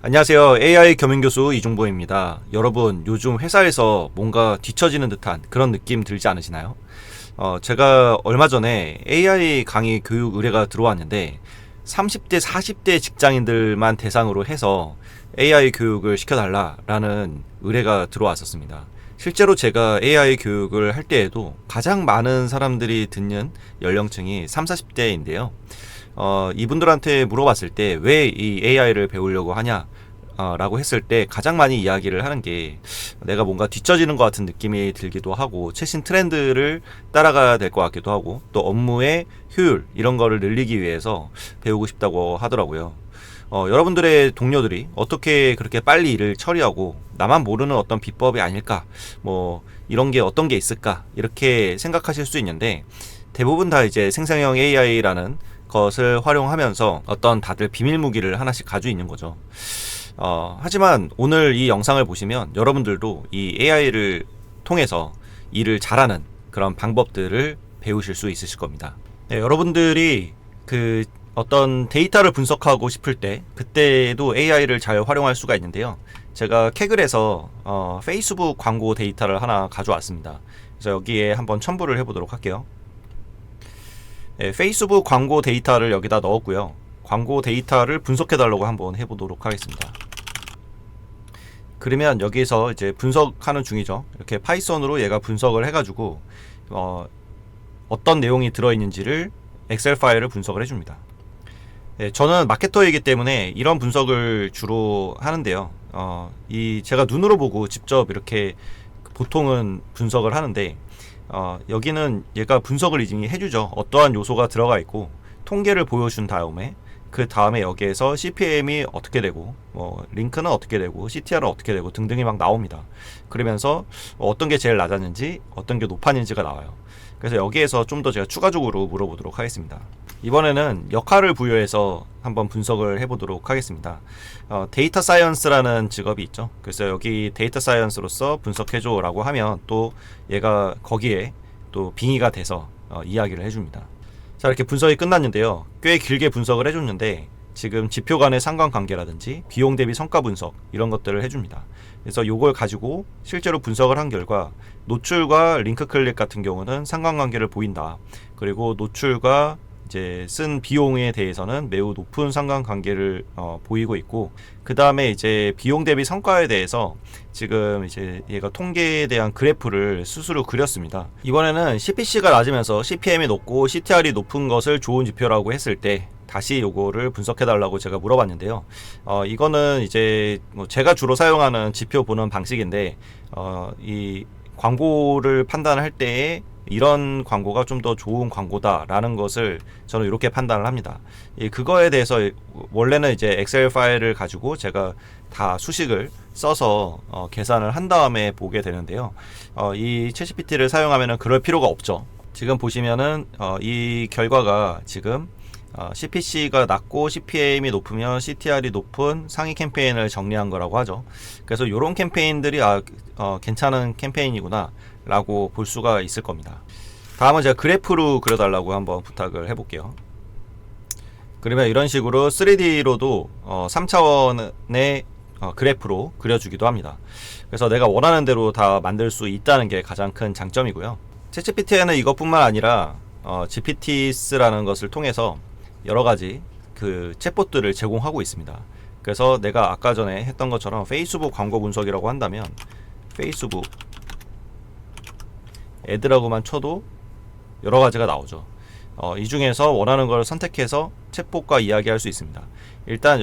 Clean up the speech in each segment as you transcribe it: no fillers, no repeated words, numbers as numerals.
안녕하세요. AI 겸임교수 이종보입니다. 여러분, 요즘 회사에서 뭔가 뒤처지는 듯한 그런 느낌 들지 않으시나요? 제가 얼마 전에 AI 강의 교육 의뢰가 들어왔는데 30대, 40대 직장인들만 대상으로 해서 AI 교육을 시켜달라라는 의뢰가 들어왔었습니다. 실제로 제가 AI 교육을 할 때에도 가장 많은 사람들이 듣는 연령층이 30, 40대인데요. 이분들한테 물어봤을 때 왜 이 AI를 배우려고 하냐? 라고 했을 때 가장 많이 이야기를 하는 게 내가 뭔가 뒤처지는 것 같은 느낌이 들기도 하고 최신 트렌드를 따라가야 될 것 같기도 하고 또 업무의 효율 이런 거를 늘리기 위해서 배우고 싶다고 하더라고요. 여러분들의 동료들이 어떻게 그렇게 빨리 일을 처리하고 나만 모르는 어떤 비법이 아닐까 뭐 이런 게 어떤 게 있을까 이렇게 생각하실 수 있는데 대부분 다 이제 생성형 AI라는 것을 활용하면서 어떤 다들 비밀 무기를 하나씩 가지고 있는 거죠. 하지만 오늘 이 영상을 보시면 여러분들도 이 AI를 통해서 일을 잘하는 그런 방법들을 배우실 수 있으실 겁니다. 네, 여러분들이 그 어떤 데이터를 분석하고 싶을 때 그때도 AI를 잘 활용할 수가 있는데요. 제가 캐글에서 페이스북 광고 데이터를 하나 가져왔습니다. 그래서 여기에 한번 첨부를 해보도록 할게요. 네, 페이스북 광고 데이터를 여기다 넣었고요. 광고 데이터를 분석해 달라고 한번 해보도록 하겠습니다. 그러면 여기서 이제 분석하는 중이죠. 이렇게 파이썬으로 얘가 분석을 해가지고 어떤 내용이 들어있는지를 엑셀 파일을 분석을 해줍니다. 네, 저는 마케터이기 때문에 이런 분석을 주로 하는데요. 제가 눈으로 보고 직접 이렇게 보통은 분석을 하는데 여기는 얘가 분석을 이미 해주죠. 어떠한 요소가 들어가 있고 통계를 보여준 다음에 그 다음에 여기에서 CPM이 어떻게 되고 링크는 어떻게 되고 CTR은 어떻게 되고 등등이 막 나옵니다. 그러면서 어떤 게 제일 낮았는지 어떤 게 높았는지가 나와요. 그래서 여기에서 좀 더 제가 추가적으로 물어보도록 하겠습니다. 이번에는 역할을 부여해서 한번 분석을 해보도록 하겠습니다. 데이터 사이언스라는 직업이 있죠. 그래서 여기 데이터 사이언스로서 분석해줘 라고 하면 또 얘가 거기에 또 빙의가 돼서 이야기를 해줍니다. 자, 이렇게 분석이 끝났는데요. 꽤 길게 분석을 해줬는데 지금 지표 간의 상관관계라든지 비용 대비 성과 분석 이런 것들을 해줍니다. 그래서 요걸 가지고 실제로 분석을 한 결과 노출과 링크 클릭 같은 경우는 상관관계를 보인다. 그리고 노출과 이제 쓴 비용에 대해서는 매우 높은 상관관계를 보이고 있고, 그 다음에 이제 비용 대비 성과에 대해서 지금 이제 얘가 통계에 대한 그래프를 스스로 그렸습니다. 이번에는 CPC가 낮으면서 CPM이 높고 CTR이 높은 것을 좋은 지표라고 했을 때 다시 요거를 분석해 달라고 제가 물어봤는데요. 이거는 이제 뭐 제가 주로 사용하는 지표 보는 방식인데 이 광고를 판단할 때에 이런 광고가 좀 더 좋은 광고다라는 것을 저는 이렇게 판단을 합니다. 그거에 대해서 원래는 이제 엑셀 파일을 가지고 제가 다 수식을 써서 계산을 한 다음에 보게 되는데요. 이 챗GPT를 사용하면은 그럴 필요가 없죠. 지금 보시면은 이 결과가 지금 CPC가 낮고 CPM이 높으면 CTR이 높은 상위 캠페인을 정리한 거라고 하죠. 그래서 이런 캠페인들이 괜찮은 캠페인이구나 라고 볼 수가 있을 겁니다. 다음은 제가 그래프로 그려달라고 한번 부탁을 해볼게요. 그러면 이런 식으로 3D로도 3차원의 그래프로 그려주기도 합니다. 그래서 내가 원하는 대로 다 만들 수 있다는 게 가장 큰 장점이고요. 챗GPT에는 이것뿐만 아니라 GPTs라는 것을 통해서 여러가지 그 챗봇들을 제공하고 있습니다. 그래서 내가 아까 전에 했던 것처럼 페이스북 광고 분석이라고 한다면 페이스북 애드라고만 쳐도 여러가지가 나오죠. 이 중에서 원하는 걸 선택해서 챗봇과 이야기할 수 있습니다. 일단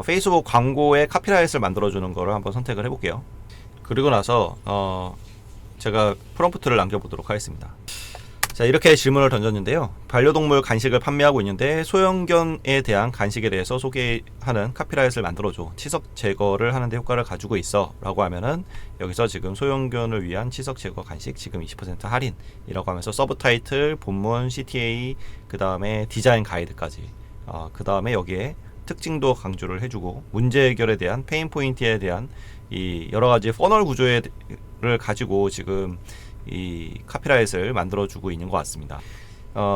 페이스북 광고의 카피라이트를 만들어주는 거를 한번 선택을 해볼게요. 그리고 나서 제가 프롬프트를 남겨보도록 하겠습니다. 자, 이렇게 질문을 던졌는데요. 반려동물 간식을 판매하고 있는데 소형견에 대한 간식에 대해서 소개하는 카피라이트를 만들어줘. 치석 제거를 하는데 효과를 가지고 있어 라고 하면은 여기서 지금 소형견을 위한 치석 제거 간식 지금 20% 할인이라고 하면서 서브타이틀, 본문, CTA, 그 다음에 디자인 가이드까지 그 다음에 여기에 특징도 강조를 해주고 문제 해결에 대한 페인 포인트에 대한 이 여러가지 퍼널 구조를 가지고 지금 이 카피라이트를 만들어주고 있는 것 같습니다.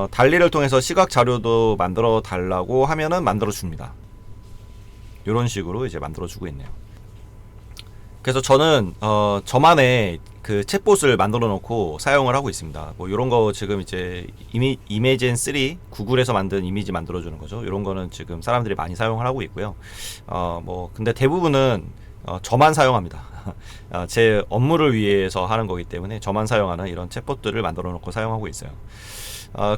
달리를 통해서 시각 자료도 만들어 달라고 하면은 만들어 줍니다. 이런 식으로 이제 만들어주고 있네요. 그래서 저는 저만의 그 챗봇을 만들어 놓고 사용을 하고 있습니다. 뭐 이런 거 지금 이제 이미젠 3 구글에서 만든 이미지 만들어 주는 거죠. 이런 거는 지금 사람들이 많이 사용을 하고 있고요. 뭐 근데 대부분은 저만 사용합니다. 제 업무를 위해서 하는 거기 때문에 저만 사용하는 이런 챗봇들을 만들어 놓고 사용하고 있어요.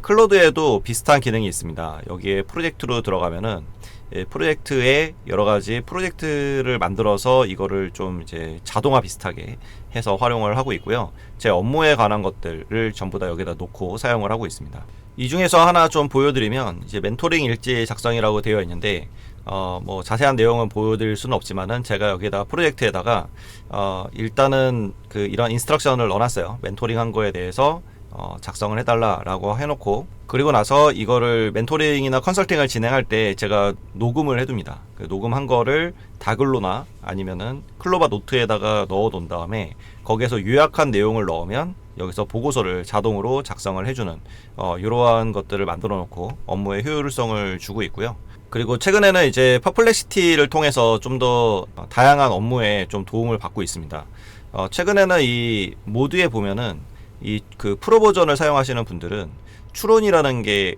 클로드에도 비슷한 기능이 있습니다. 여기에 프로젝트로 들어가면은 프로젝트에 여러 가지 프로젝트를 만들어서 이거를 좀 이제 자동화 비슷하게 해서 활용을 하고 있고요. 제 업무에 관한 것들을 전부 다 여기다 놓고 사용을 하고 있습니다. 이 중에서 하나 좀 보여드리면 이제 멘토링 일지 작성이라고 되어 있는데 뭐 자세한 내용은 보여드릴 수는 없지만은 제가 여기다 프로젝트에다가 일단은 그 이런 인스트럭션을 넣어놨어요. 멘토링 한 거에 대해서 작성을 해달라라고 해놓고, 그리고 나서 이거를 멘토링이나 컨설팅을 진행할 때 제가 녹음을 해둡니다. 그 녹음한 거를 다글로나 아니면은 클로바 노트에다가 넣어놓은 다음에 거기에서 요약한 내용을 넣으면 여기서 보고서를 자동으로 작성을 해주는 이러한 것들을 만들어 놓고 업무의 효율성을 주고 있고요. 그리고 최근에는 이제 퍼플렉시티를 통해서 좀 더 다양한 업무에 좀 도움을 받고 있습니다. 최근에는 이 모드에 보면은 이 그 프로 버전을 사용하시는 분들은 추론이라는 게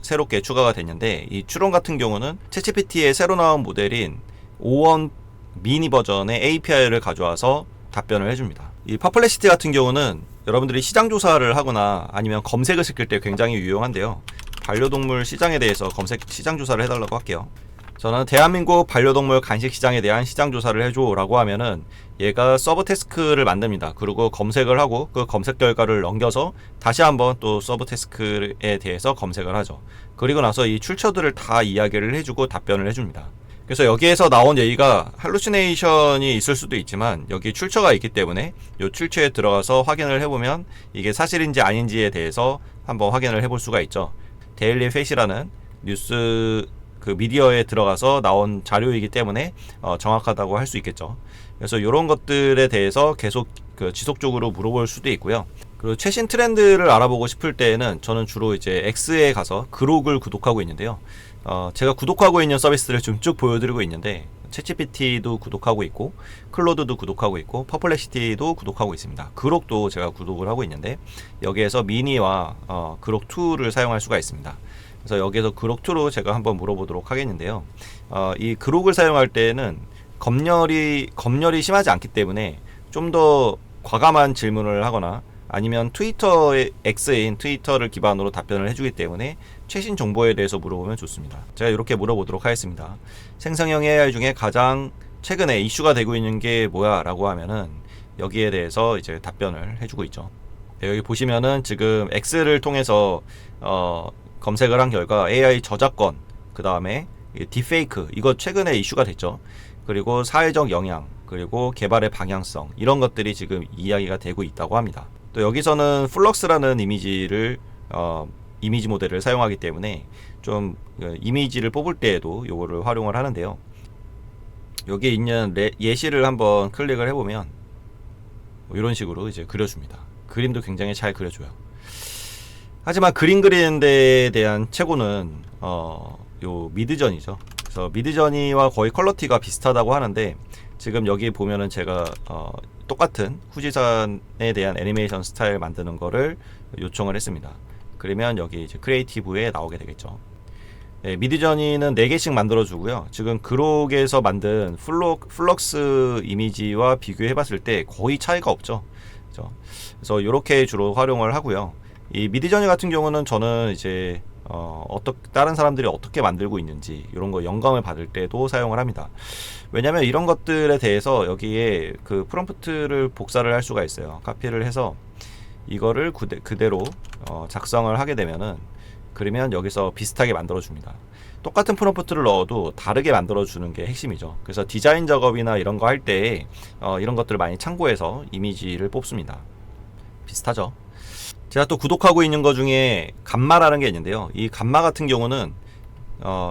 새롭게 추가가 됐는데, 이 추론 같은 경우는 챗GPT의 새로 나온 모델인 5원 미니 버전의 API를 가져와서 답변을 해줍니다. 이 퍼플렉시티 같은 경우는 여러분들이 시장 조사를 하거나 아니면 검색을 시킬 때 굉장히 유용한데요. 반려동물 시장에 대해서 시장 조사를 해달라고 할게요. 저는 대한민국 반려동물 간식 시장에 대한 시장 조사를 해줘 라고 하면은 얘가 서브 태스크를 만듭니다. 그리고 검색을 하고 그 검색 결과를 넘겨서 다시 한번 또 서브 태스크에 대해서 검색을 하죠. 그리고 나서 이 출처들을 다 이야기를 해주고 답변을 해줍니다. 그래서 여기에서 나온 얘기가 할루시네이션이 있을 수도 있지만 여기 출처가 있기 때문에 이 출처에 들어가서 확인을 해보면 이게 사실인지 아닌지에 대해서 한번 확인을 해볼 수가 있죠. 데일리 팻이라는 뉴스 그 미디어에 들어가서 나온 자료이기 때문에 정확하다고 할 수 있겠죠. 그래서 이런 것들에 대해서 계속 지속적으로 물어볼 수도 있고요. 그리고 최신 트렌드를 알아보고 싶을 때에는 저는 주로 이제 X에 가서 그록을 구독하고 있는데요. 제가 구독하고 있는 서비스를 좀 쭉 보여드리고 있는데, 챗GPT도 구독하고 있고 클로드도 구독하고 있고 퍼플렉시티도 구독하고 있습니다. 그록도 제가 구독을 하고 있는데 여기에서 미니와 그록2를 사용할 수가 있습니다. 그래서 여기에서 그록2로 제가 한번 물어보도록 하겠는데요. 이 그록을 사용할 때는 검열이 심하지 않기 때문에 좀 더 과감한 질문을 하거나 아니면 X인 트위터를 기반으로 답변을 해주기 때문에 최신 정보에 대해서 물어보면 좋습니다. 제가 이렇게 물어보도록 하겠습니다. 생성형 AI 중에 가장 최근에 이슈가 되고 있는 게 뭐야 라고 하면은 여기에 대해서 이제 답변을 해주고 있죠. 네, 여기 보시면은 지금 X를 통해서 검색을 한 결과 AI 저작권, 그 다음에 딥페이크, 이거 최근에 이슈가 됐죠. 그리고 사회적 영향, 그리고 개발의 방향성, 이런 것들이 지금 이야기가 되고 있다고 합니다. 또 여기서는 플럭스라는 이미지 모델을 사용하기 때문에 좀 이미지를 뽑을 때에도 이거를 활용을 하는데요. 여기에 있는 예시를 한번 클릭을 해보면 이런 식으로 이제 그려줍니다. 그림도 굉장히 잘 그려줘요. 하지만 그림 그리는 데에 대한 최고는 요 미드저니죠. 그래서 미드저니와 거의 퀄러티가 비슷하다고 하는데, 지금 여기 보면은 제가 똑같은 후지산에 대한 애니메이션 스타일 만드는 거를 요청을 했습니다. 그러면 여기 이제 크리에이티브에 나오게 되겠죠. 네, 미드저니는 4개씩 만들어 주고요. 지금 그록에서 만든 플럭스 이미지와 비교해 봤을 때 거의 차이가 없죠. 그렇죠? 그래서 이렇게 주로 활용을 하고요. 이 미드저니 같은 경우는 저는 이제 다른 사람들이 어떻게 만들고 있는지 이런 거 영감을 받을 때도 사용을 합니다. 왜냐면 이런 것들에 대해서 여기에 그 프롬프트를 복사를 할 수가 있어요. 카피를 해서 이거를 그대로 작성을 하게 되면은, 그러면 여기서 비슷하게 만들어 줍니다. 똑같은 프롬프트를 넣어도 다르게 만들어 주는 게 핵심이죠. 그래서 디자인 작업이나 이런 거 할 때 이런 것들을 많이 참고해서 이미지를 뽑습니다. 비슷하죠. 제가 또 구독하고 있는 것 중에 감마라는 게 있는데요. 이 감마 같은 경우는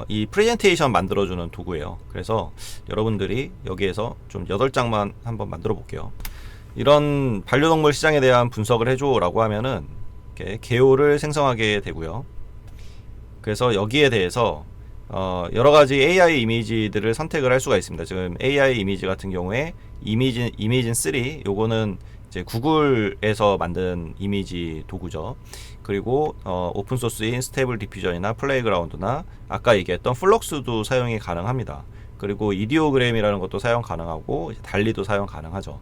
이 프레젠테이션 만들어주는 도구예요. 그래서 여러분들이 여기에서 좀 8장만 한번 만들어 볼게요. 이런 반려동물 시장에 대한 분석을 해줘 라고 하면은 이렇게 개요를 생성하게 되고요. 그래서 여기에 대해서 여러 가지 AI 이미지들을 선택을 할 수가 있습니다. 지금 AI 이미지 같은 경우에 이미진 3 요거는 이제 구글에서 만든 이미지 도구죠. 그리고 오픈 소스인 스테이블 디퓨전이나 플레이그라운드나 아까 얘기했던 플럭스도 사용이 가능합니다. 그리고 이디오그램이라는 것도 사용 가능하고 달리도 사용 가능하죠.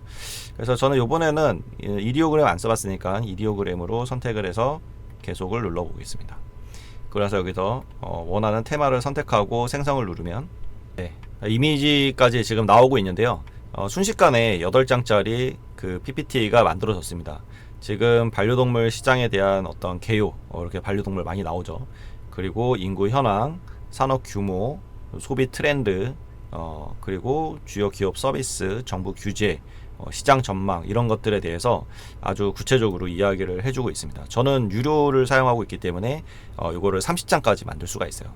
그래서 저는 요번에는 이디오그램 안 써봤으니까 이디오그램으로 선택을 해서 계속을 눌러보겠습니다. 그래서 여기서 원하는 테마를 선택하고 생성을 누르면 이미지까지 지금 나오고 있는데요. 순식간에 8장짜리 그 PPT가 만들어졌습니다. 지금 반려동물 시장에 대한 어떤 개요, 이렇게 반려동물 많이 나오죠. 그리고 인구 현황, 산업 규모, 소비 트렌드, 그리고 주요 기업 서비스, 정부 규제, 시장 전망 이런 것들에 대해서 아주 구체적으로 이야기를 해주고 있습니다. 저는 유료를 사용하고 있기 때문에 이거를 30장까지 만들 수가 있어요.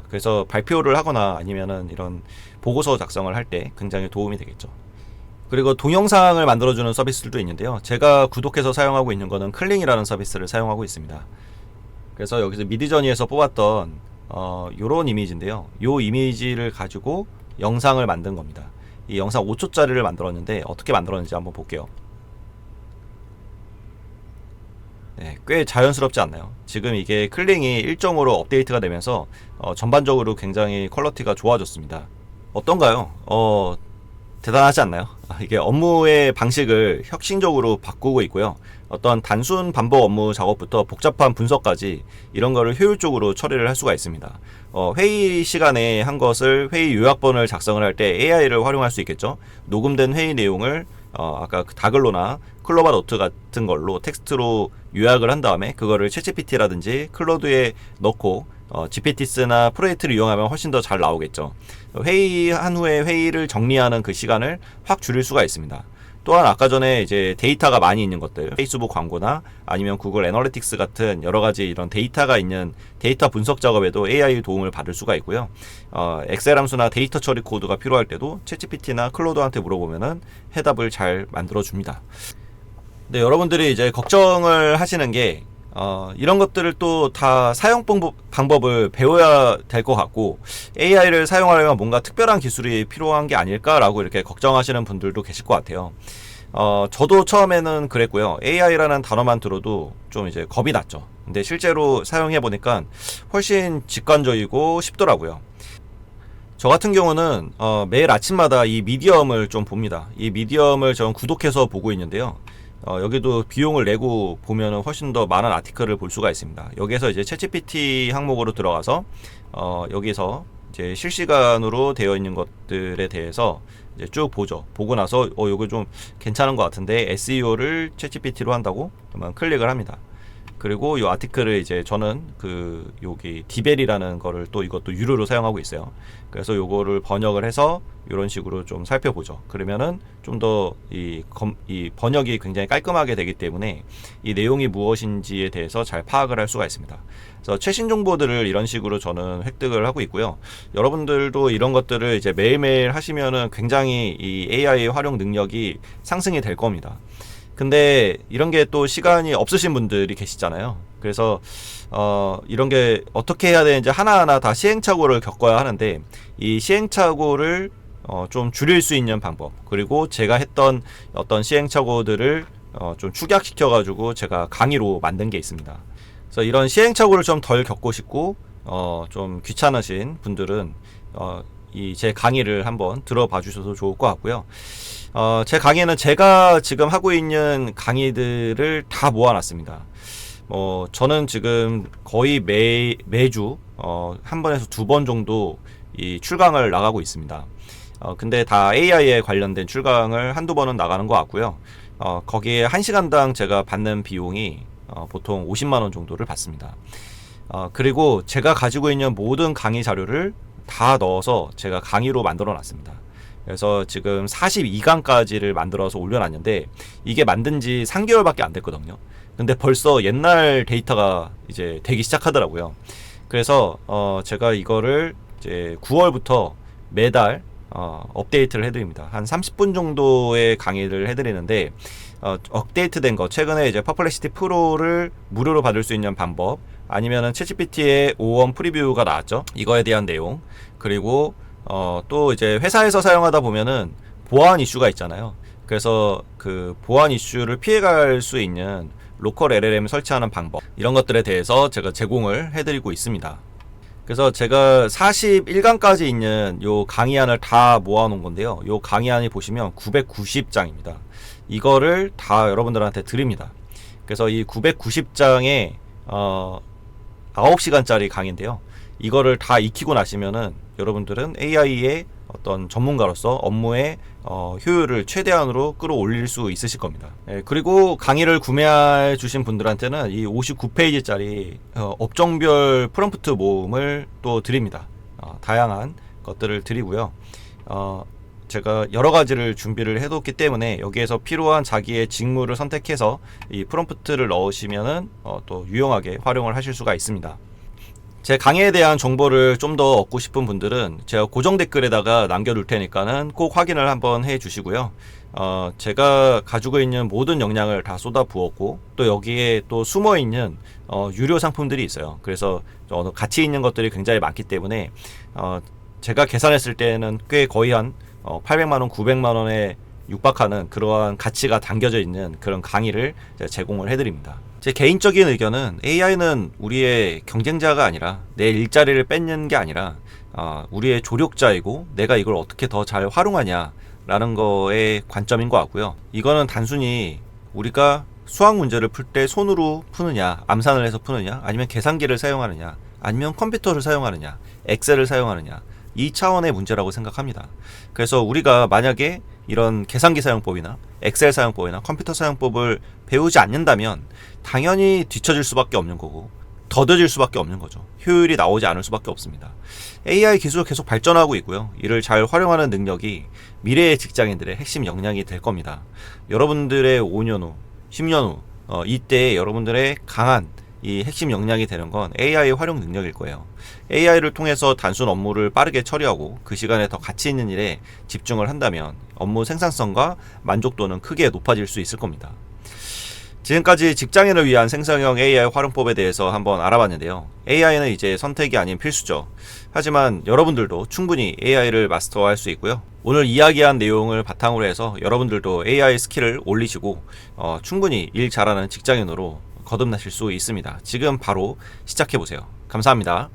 그래서 발표를 하거나 아니면은 이런 보고서 작성을 할 때 굉장히 도움이 되겠죠. 그리고 동영상을 만들어주는 서비스들도 있는데요. 제가 구독해서 사용하고 있는 거는 클링이라는 서비스를 사용하고 있습니다. 그래서 여기서 미드저니에서 뽑았던 요런 이미지인데요. 요 이미지를 가지고 영상을 만든 겁니다. 이 영상 5초짜리를 만들었는데 어떻게 만들었는지 한번 볼게요. 네, 꽤 자연스럽지 않나요? 지금 이게 클링이 1.5로 업데이트가 되면서 전반적으로 굉장히 퀄리티가 좋아졌습니다. 어떤가요? 대단하지 않나요? 이게 업무의 방식을 혁신적으로 바꾸고 있고요. 어떤 단순 반복 업무 작업부터 복잡한 분석까지 이런 거를 효율적으로 처리를 할 수가 있습니다. 회의 시간에 한 것을 회의 요약본을 작성을 할 때 AI를 활용할 수 있겠죠. 녹음된 회의 내용을 아까 그 다글로나 클로바 노트 같은 걸로 텍스트로 요약을 한 다음에 그거를 챗GPT라든지 클로드에 넣고 GPT스나 프로젝트를 이용하면 훨씬 더 잘 나오겠죠. 회의한 후에 회의를 정리하는 그 시간을 확 줄일 수가 있습니다. 또한 아까 전에 이제 데이터가 많이 있는 것들, 페이스북 광고나 아니면 구글 애널리틱스 같은 여러 가지 이런 데이터가 있는 데이터 분석 작업에도 AI 도움을 받을 수가 있고요. 엑셀 함수나 데이터 처리 코드가 필요할 때도 챗GPT나 클로드한테 물어보면은 해답을 잘 만들어 줍니다. 근데 여러분들이 이제 걱정을 하시는 게 이런 것들을 또 다 사용 방법을 배워야 될 것 같고 AI를 사용하려면 뭔가 특별한 기술이 필요한 게 아닐까라고 이렇게 걱정하시는 분들도 계실 것 같아요. 저도 처음에는 그랬고요. AI라는 단어만 들어도 좀 이제 겁이 났죠. 근데 실제로 사용해 보니까 훨씬 직관적이고 쉽더라고요. 저 같은 경우는 매일 아침마다 이 미디엄을 좀 봅니다. 이 미디엄을 저는 구독해서 보고 있는데요. 여기도 비용을 내고 보면은 훨씬 더 많은 아티클을 볼 수가 있습니다. 여기에서 이제 챗GPT 항목으로 들어가서 여기서 이제 실시간으로 되어 있는 것들에 대해서 이제 쭉 보죠. 보고 나서 이거 좀 괜찮은 것 같은데 SEO를 챗GPT로 한다고 그러면 클릭을 합니다. 그리고 이 아티클을 이제 저는 여기 디벨이라는 거를 또 이것도 유료로 사용하고 있어요. 그래서 요거를 번역을 해서 이런 식으로 좀 살펴보죠. 그러면은 좀 더 이 번역이 굉장히 깔끔하게 되기 때문에 이 내용이 무엇인지에 대해서 잘 파악을 할 수가 있습니다. 그래서 최신 정보들을 이런 식으로 저는 획득을 하고 있고요. 여러분들도 이런 것들을 이제 매일매일 하시면은 굉장히 이 AI 활용 능력이 상승이 될 겁니다. 근데 이런 게 또 시간이 없으신 분들이 계시잖아요. 그래서 이런 게 어떻게 해야 되는지 하나하나 다 시행착오를 겪어야 하는데 이 시행착오를 좀 줄일 수 있는 방법, 그리고 제가 했던 어떤 시행착오들을 좀 축약시켜 가지고 제가 강의로 만든 게 있습니다. 그래서 이런 시행착오를 좀 덜 겪고 싶고 좀 귀찮으신 분들은 이 제 강의를 한번 들어봐 주셔도 좋을 것 같고요. 제 강의는 제가 지금 하고 있는 강의들을 다 모아놨습니다. 저는 지금 거의 매주 한 번에서 두 번 정도 이 출강을 나가고 있습니다. 근데 다 AI에 관련된 출강을 한두 번은 나가는 것 같고요. 거기에 1시간당 제가 받는 비용이 보통 50만원 정도를 받습니다. 그리고 제가 가지고 있는 모든 강의 자료를 다 넣어서 제가 강의로 만들어 놨습니다. 그래서 지금 42강까지를 만들어서 올려놨는데 이게 만든 지 3개월밖에 안 됐거든요. 근데 벌써 옛날 데이터가 이제 되기 시작하더라고요. 그래서 제가 이거를 이제 9월부터 매달 업데이트를 해드립니다. 한 30분 정도의 강의를 해드리는데 업데이트된 거, 최근에 이제 퍼플렉시티 프로를 무료로 받을 수 있는 방법, 아니면은 챗GPT의 5원 프리뷰가 나왔죠. 이거에 대한 내용. 그리고 또 이제 회사에서 사용하다 보면은 보안 이슈가 있잖아요. 그래서 그 보안 이슈를 피해갈 수 있는 로컬 LLM 설치하는 방법, 이런 것들에 대해서 제가 제공을 해드리고 있습니다. 그래서 제가 41강까지 있는 요 강의안을 다 모아놓은 건데요. 요 강의안이 보시면 990장입니다. 이거를 다 여러분들한테 드립니다. 그래서 이 990장에 9시간짜리 강의인데요. 이거를 다 익히고 나시면은 여러분들은 AI의 어떤 전문가로서 업무의 효율을 최대한으로 끌어올릴 수 있으실 겁니다. 그리고 강의를 구매해 주신 분들한테는 이 59페이지짜리 업종별 프롬프트 모음을 또 드립니다. 다양한 것들을 드리고요. 제가 여러 가지를 준비를 해뒀기 때문에 여기에서 필요한 자기의 직무를 선택해서 이 프롬프트를 넣으시면은 또 유용하게 활용을 하실 수가 있습니다. 제 강의에 대한 정보를 좀 더 얻고 싶은 분들은 제가 고정 댓글에다가 남겨둘 테니까는 꼭 확인을 한번 해 주시고요. 제가 가지고 있는 모든 역량을 다 쏟아 부었고, 또 여기에 또 숨어 있는 유료 상품들이 있어요. 그래서 가치 있는 것들이 굉장히 많기 때문에 제가 계산했을 때는 꽤 거의 한 800만원, 900만원에 육박하는 그러한 가치가 담겨져 있는 그런 강의를 제공을 해드립니다. 제 개인적인 의견은 AI는 우리의 경쟁자가 아니라, 내 일자리를 뺏는 게 아니라 우리의 조력자이고, 내가 이걸 어떻게 더 잘 활용하냐 라는 거의 관점인 것 같고요. 이거는 단순히 우리가 수학 문제를 풀 때 손으로 푸느냐, 암산을 해서 푸느냐, 아니면 계산기를 사용하느냐, 아니면 컴퓨터를 사용하느냐, 엑셀을 사용하느냐, 이 차원의 문제라고 생각합니다. 그래서 우리가 만약에 이런 계산기 사용법이나 엑셀 사용법이나 컴퓨터 사용법을 배우지 않는다면 당연히 뒤처질 수밖에 없는 거고, 더뎌질 수밖에 없는 거죠. 효율이 나오지 않을 수밖에 없습니다. AI 기술 계속 발전하고 있고요. 이를 잘 활용하는 능력이 미래의 직장인들의 핵심 역량이 될 겁니다. 여러분들의 5년 후, 10년 후 이때 여러분들의 강한 이 핵심 역량이 되는 건 AI 활용 능력일 거예요. AI를 통해서 단순 업무를 빠르게 처리하고 그 시간에 더 가치 있는 일에 집중을 한다면 업무 생산성과 만족도는 크게 높아질 수 있을 겁니다. 지금까지 직장인을 위한 생성형 AI 활용법에 대해서 한번 알아봤는데요. AI는 이제 선택이 아닌 필수죠. 하지만 여러분들도 충분히 AI를 마스터할 수 있고요. 오늘 이야기한 내용을 바탕으로 해서 여러분들도 AI 스킬을 올리시고 충분히 일 잘하는 직장인으로 거듭나실 수 있습니다. 지금 바로 시작해보세요. 감사합니다.